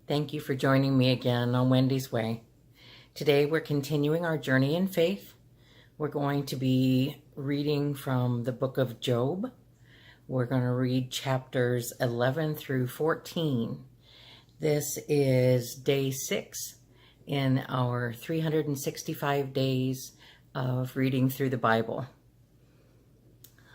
Thank you for joining me again on Wendy's Way. Today we're continuing our journey in faith. We're going to be reading from the book of Job. We're going to read chapters 11 through 14. This is day 6 in our 365 days of reading through the Bible.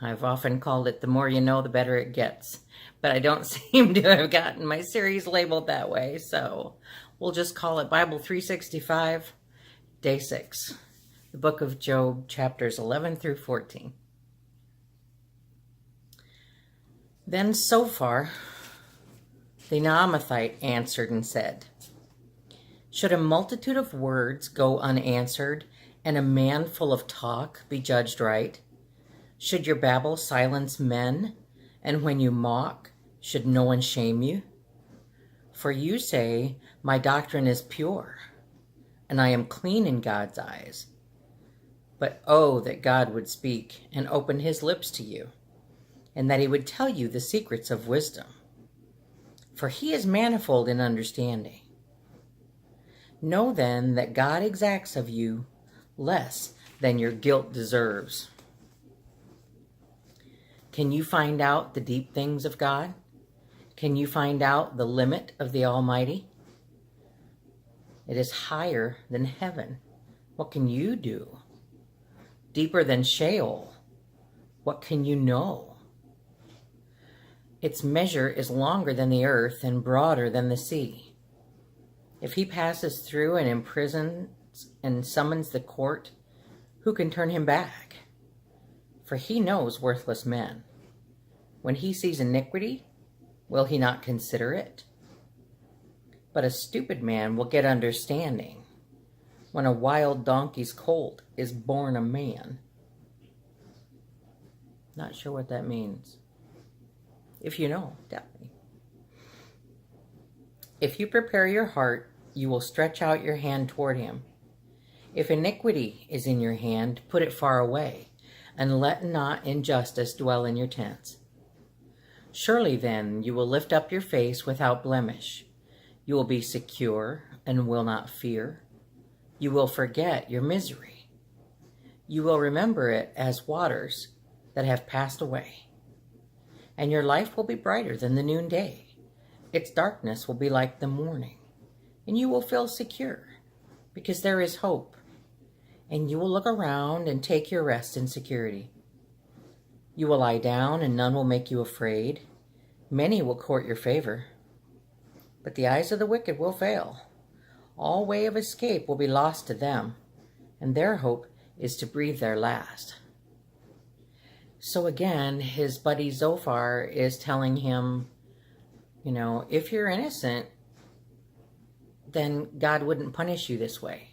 I've often called it the more you know, the better it gets. But I don't seem to have gotten my series labeled that way, so we'll just call it Bible 365, Day 6, the book of Job, chapters 11 through 14. Then Sophar, the Naamathite, answered and said, "Should a multitude of words go unanswered, and a man full of talk be judged right? Should your babble silence men, and when you mock, should no one shame you? For you say, my doctrine is pure, and I am clean in God's eyes. But oh, that God would speak and open his lips to you, and that he would tell you the secrets of wisdom. For he is manifold in understanding. Know then that God exacts of you less than your guilt deserves. Can you find out the deep things of God? Can you find out the limit of the Almighty? It is higher than heaven. What can you do? Deeper than Sheol. What can you know? Its measure is longer than the earth and broader than the sea. If he passes through and imprisons and summons the court, who can turn him back? For he knows worthless men. When he sees iniquity, will he not consider it? But a stupid man will get understanding when a wild donkey's colt is born a man." Not sure what that means. If you know, tell me. If you prepare your heart, you will stretch out your hand toward him. If iniquity is in your hand, put it far away, and let not injustice dwell in your tents. Surely then you will lift up your face without blemish. You will be secure and will not fear. You will forget your misery. You will remember it as waters that have passed away. And your life will be brighter than the noonday. Its darkness will be like the morning. And you will feel secure because there is hope. And you will look around and take your rest in security. You will lie down and none will make you afraid. Many will court your favor. But the eyes of the wicked will fail. All way of escape will be lost to them, and their hope is to breathe their last. So again, his buddy Zophar is telling him, if you're innocent, then God wouldn't punish you this way.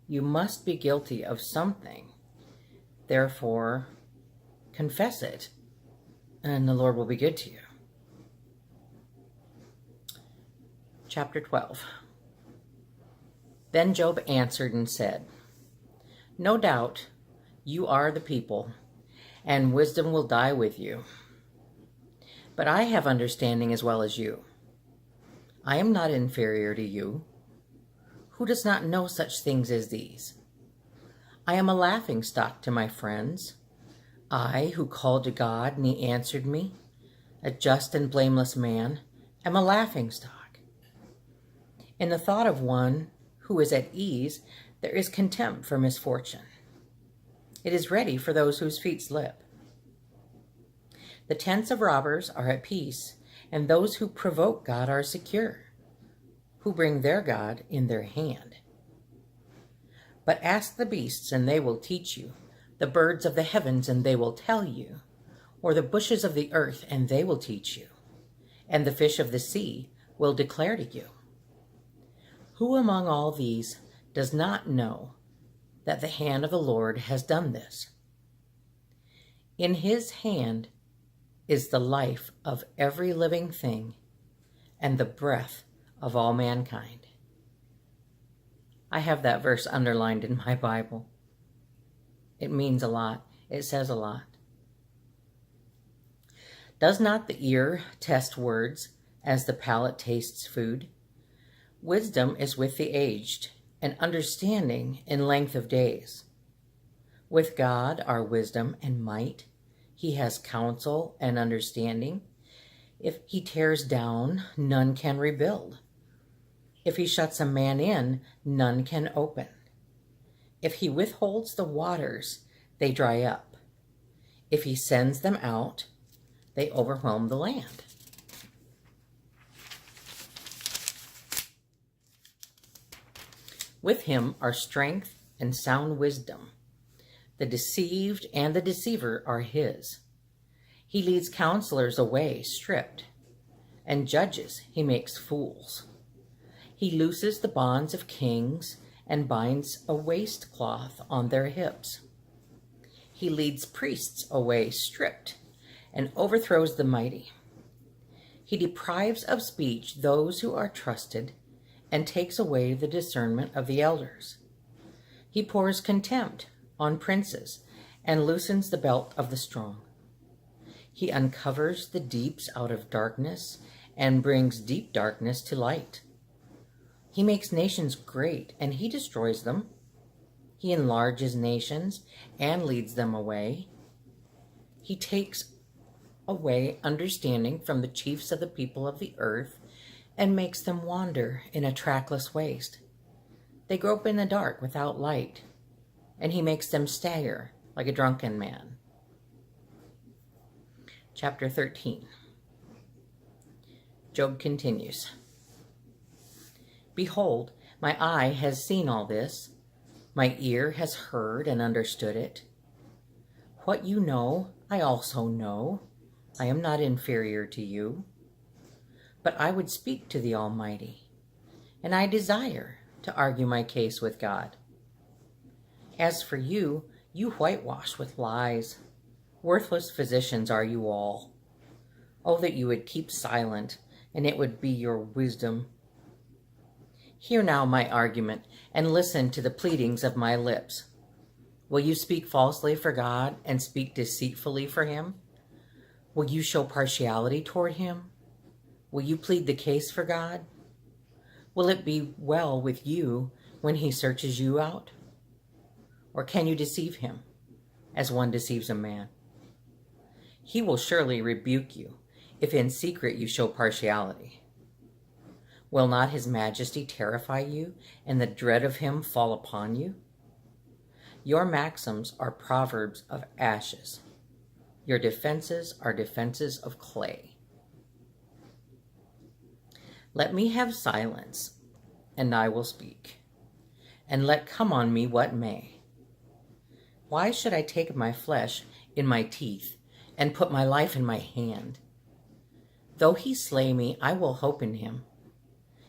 You must be guilty of something. Therefore, confess it, and the Lord will be good to you. Chapter 12. Then Job answered and said, "No doubt you are the people, and wisdom will die with you. But I have understanding as well as you. I am not inferior to you. Who does not know such things as these? I am a laughingstock to my friends. I, who called to God, and he answered me, a just and blameless man, am a laughingstock. In the thought of one who is at ease, there is contempt for misfortune. It is ready for those whose feet slip. The tents of robbers are at peace, and those who provoke God are secure, who bring their God in their hand. But ask the beasts, and they will teach you, the birds of the heavens, and they will tell you, or the bushes of the earth, and they will teach you, and the fish of the sea will declare to you. Who among all these does not know that the hand of the Lord has done this? In his hand is the life of every living thing and the breath of all mankind." I have that verse underlined in my Bible. It means a lot. It says a lot. Does not the ear test words as the palate tastes food. Wisdom is with the aged, and understanding in length of days. With God are wisdom and might. He has counsel and understanding. If he tears down, none can rebuild. If he shuts a man in, none can open. If he withholds the waters, they dry up. If he sends them out, they overwhelm the land. With him are strength and sound wisdom. The deceived and the deceiver are his. He leads counselors away stripped, and judges he makes fools. He looses the bonds of kings and binds a waistcloth on their hips. He leads priests away stripped and overthrows the mighty. He deprives of speech those who are trusted and takes away the discernment of the elders. He pours contempt on princes and loosens the belt of the strong. He uncovers the deeps out of darkness and brings deep darkness to light. He makes nations great and he destroys them. He enlarges nations and leads them away. He takes away understanding from the chiefs of the people of the earth and makes them wander in a trackless waste. They grope in the dark without light, and he makes them stagger like a drunken man. Chapter 13. Job continues. Behold, my eye has seen all this. My ear has heard and understood it. What you know, I also know. I am not inferior to you. But I would speak to the Almighty, and I desire to argue my case with God. As for you, you whitewash with lies. Worthless physicians are you all. Oh, that you would keep silent, and it would be your wisdom. Hear now my argument, and listen to the pleadings of my lips. Will you speak falsely for God and speak deceitfully for him? Will you show partiality toward him? Will you plead the case for God? Will it be well with you when he searches you out? Or can you deceive him, as one deceives a man? He will surely rebuke you, if in secret you show partiality. Will not his majesty terrify you, and the dread of him fall upon you? Your maxims are proverbs of ashes. Your defenses are defenses of clay. Let me have silence, and I will speak, and let come on me what may. Why should I take my flesh in my teeth, and put my life in my hand? Though he slay me, I will hope in him.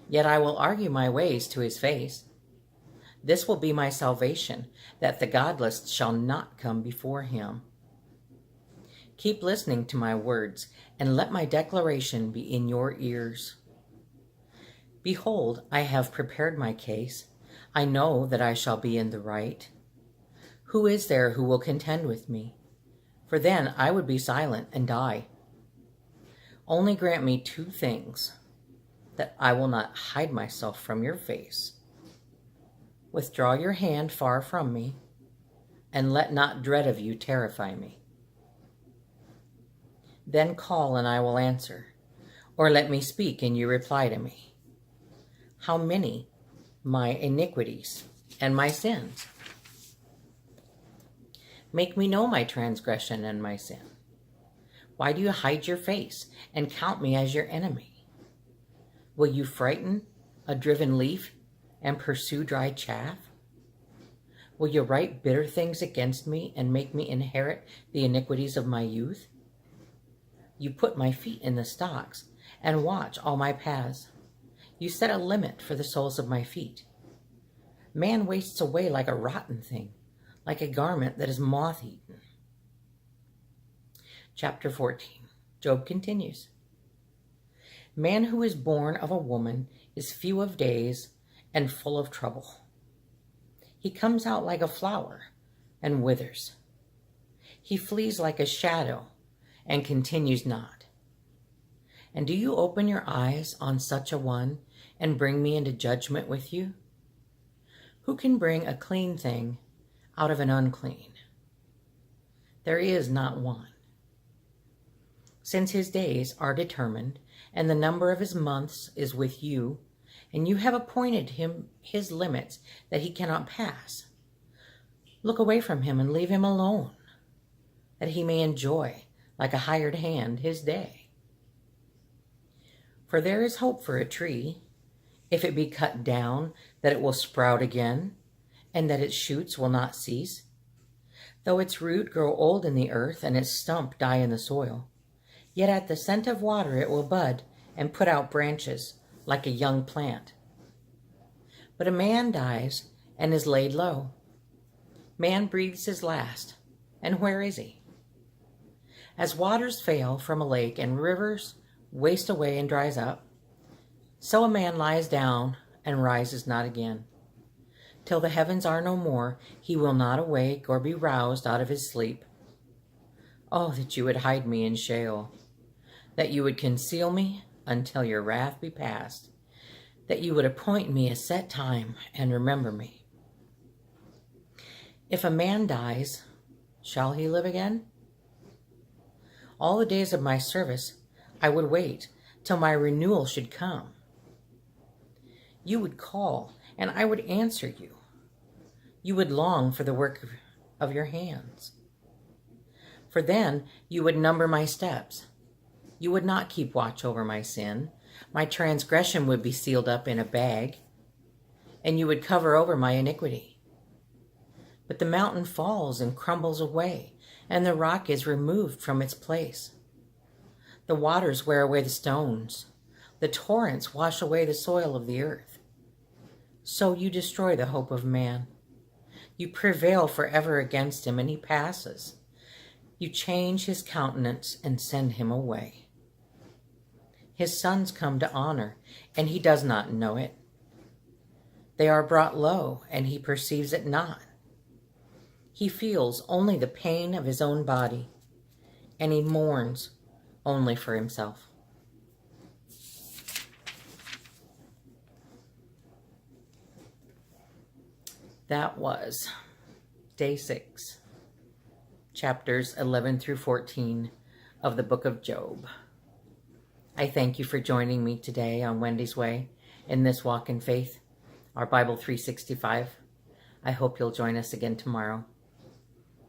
Yet I will argue my ways to his face. This will be my salvation, that the godless shall not come before him. Keep listening to my words, and let my declaration be in your ears. Behold, I have prepared my case. I know that I shall be in the right. Who is there who will contend with me? For then I would be silent and die. Only grant me two things, that I will not hide myself from your face. Withdraw your hand far from me, and let not dread of you terrify me. Then call, and I will answer, or let me speak, and you reply to me. How many my iniquities and my sins? Make me know my transgression and my sin. Why do you hide your face and count me as your enemy? Will you frighten a driven leaf and pursue dry chaff? Will you write bitter things against me and make me inherit the iniquities of my youth? You put my feet in the stocks and watch all my paths. You set a limit for the soles of my feet. Man wastes away like a rotten thing, like a garment that is moth-eaten. Chapter 14. Job continues. Man who is born of a woman is few of days and full of trouble. He comes out like a flower and withers. He flees like a shadow and continues not. And do you open your eyes on such a one and bring me into judgment with you? Who can bring a clean thing out of an unclean? There is not one. Since his days are determined, and the number of his months is with you, and you have appointed him his limits that he cannot pass, look away from him and leave him alone, that he may enjoy, like a hired hand, his day. For there is hope for a tree, if it be cut down, that it will sprout again, and that its shoots will not cease. Though its root grow old in the earth, and its stump die in the soil, yet at the scent of water it will bud and put out branches like a young plant. But a man dies and is laid low. Man breathes his last, and where is he? As waters fail from a lake and rivers waste away and dries up, so a man lies down and rises not again. Till the heavens are no more, he will not awake or be roused out of his sleep. Oh, that you would hide me in Sheol, that you would conceal me until your wrath be past, that you would appoint me a set time and remember me. If a man dies, shall he live again? All the days of my service I would wait till my renewal should come. You would call, and I would answer you. You would long for the work of your hands. For then you would number my steps. You would not keep watch over my sin. My transgression would be sealed up in a bag, and you would cover over my iniquity. But the mountain falls and crumbles away, and the rock is removed from its place. The waters wear away the stones. The torrents wash away the soil of the earth. So you destroy the hope of man. You prevail forever against him, and he passes. You change his countenance and send him away. His sons come to honor, and he does not know it. They are brought low, and he perceives it not. He feels only the pain of his own body, and he mourns only for himself. That was day 6, chapters 11 through 14 of the book of Job. I thank you for joining me today on Wendy's Way in this walk in faith, our Bible 365. I hope you'll join us again tomorrow.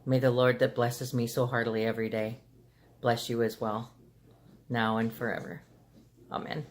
May the Lord that blesses me so heartily every day bless you as well, now and forever. Amen.